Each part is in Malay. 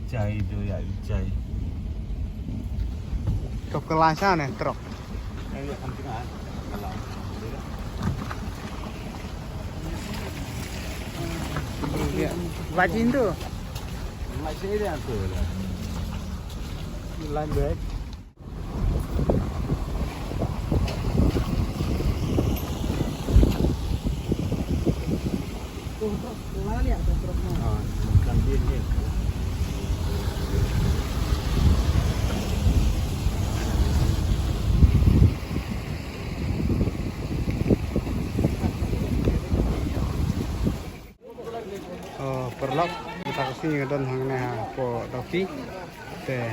Icai tu ya icai. Cọc cái lai sao này trọc. Ini dia kan tengah. Kalau. Vajin tu. Masih dia tu lah. Line break. Mana ni ada trok mana? Ah, bukan dia ni. Perlok kita kesini ngedon hang ne po doki te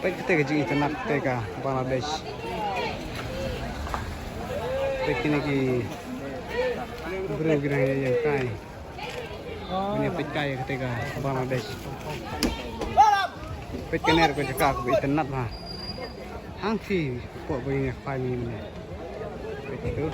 kita ke jing internet te ka Bangladesh te kini ki bro gira yang kai ini pekai kita ka Bangladesh pekener ko jaka ko internet ha hang si po begini file ni begitu.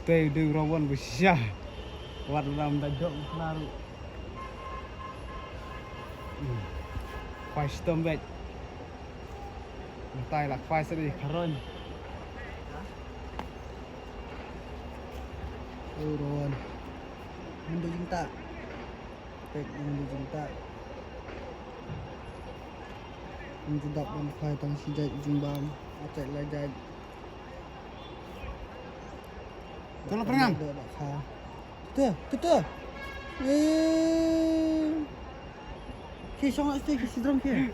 Stay do rawan besar. Wat dalam dajok laru. Fai stom back. Tai lak fai sedih karon. Rawan. Mundu cinta. Pek mundu cinta. Mundu dap dan fai tang sijat jumbam. Acak lajaj. Tolong perengang. Kita. Kisah nak stay, kisah drone ke?